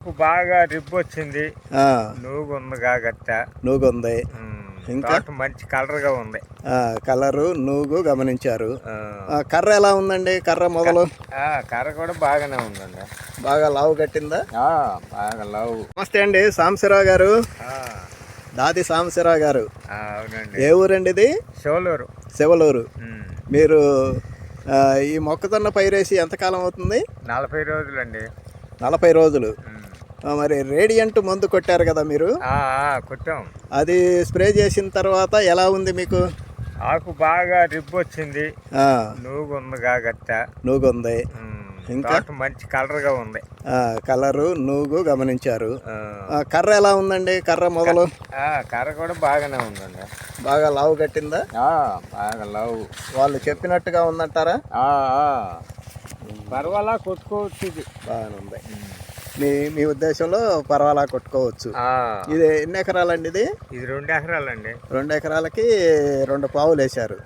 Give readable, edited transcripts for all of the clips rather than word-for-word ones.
బాగా రిబ్బు వచ్చింది. ఆ, నూగు ఉంది కాగట్ట. నూగు ఉంది. ఇంకా తోట మంచి కలర్ గా ఉంది. కలరు నూగు గమనించారు. ఆ, కర్ర ఎలా ఉందండి? కర్ర మొదలు కర్ర కూడా బాగానే ఉందండి. బాగా లావు కట్టిందా? బాగా లవ్. నమస్తే అండి, సాంబశివరావు గారు. ఆ, దాది సాంబశివరావు గారు. అవునండి. ఏ ఊరండి ఇది? షోలూరు. శివలూరు. మీరు ఈ మొక్కజొన్న పైరేసి ఎంతకాలం అవుతుంది? 40 రోజులండి. 40 రోజులు. మరి రేడియంట్ మందు కొట్టారు కదా మీరు? కొట్టాం. అది స్ప్రే చేసిన తర్వాత ఎలా ఉంది మీకు? ఆకు బాగా రిబ్బు వచ్చింది. నూగు ఉంది కాగట్ట. నూగు ఉంది. ఇంకా తోట మంచి కలర్ గా ఉంది. కలరు నూగు గమనించారు. కర్ర ఎలా ఉందండి? కర్ర మొదలు కర్ర కూడా బాగానే ఉందండి. బాగా లావు కట్టిందా? బాగా లవ్. వాళ్ళు చెప్పినట్టుగా ఉందంటారా? పర్వాలా కొట్టుకోవచ్చు. ఇది బాగానే ఉంది. మీ ఉద్దేశంలో పర్వాలా కొట్టుకోవచ్చు. ఇది ఎన్ని ఎకరాలండి? ఇది 2 ఎకరాలండి. 2 ఎకరాలకి 2 పావులు వేశారు.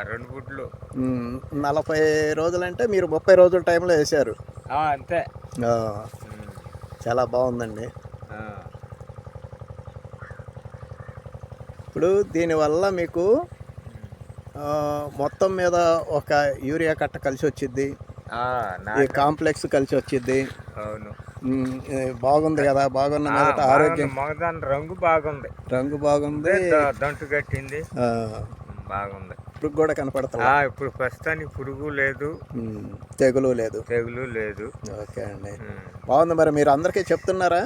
2 గుడ్లు. 40 రోజులంటే మీరు 30 రోజుల టైంలో వేశారు. అంతే. చాలా బాగుందండి. ఇప్పుడు దీనివల్ల మీకు మొత్తం మీద ఒక యూరియా కట్ట కలిసి వచ్చింది, ఈ కాంప్లెక్స్ కలిసి వచ్చింది. అవును. బాగుంది కదా? బాగున్న మీద ఆరోగ్యం. రంగు బాగుంది. రంగు బాగుంది. దంటు కట్టింది. బాగుంది. ఇప్పుడు కూడా కనపడతా. ఇప్పుడు ప్రస్తుతానికి పురుగు లేదు, తెగులు లేదు. ఓకే అండి, బాగుంది. మరి మీరు అందరికీ చెప్తున్నారా?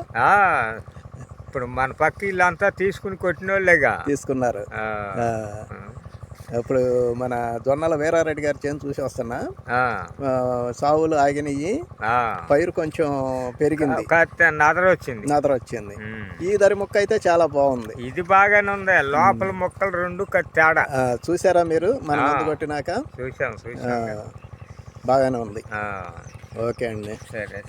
ఇప్పుడు మన పక్క ఇల్లంతా తీసుకుని కొట్టిన వాళ్ళేగా తీసుకున్నారు. ఇప్పుడు మన జొన్నల వీరారెడ్డి గారి చేను చూసి వస్తున్నా. సావులు ఆగినవి, పైరు కొంచెం పెరిగింది, నదర వచ్చింది. ఈ దరి మొక్క అయితే చాలా బాగుంది. ఇది బాగానే ఉంది. లోపల మొక్కలు 2 తేడా చూసారా మీరు? మన మందు కొట్టినాక చూసాం. బాగానే ఉంది. ఓకే అండి. సరే.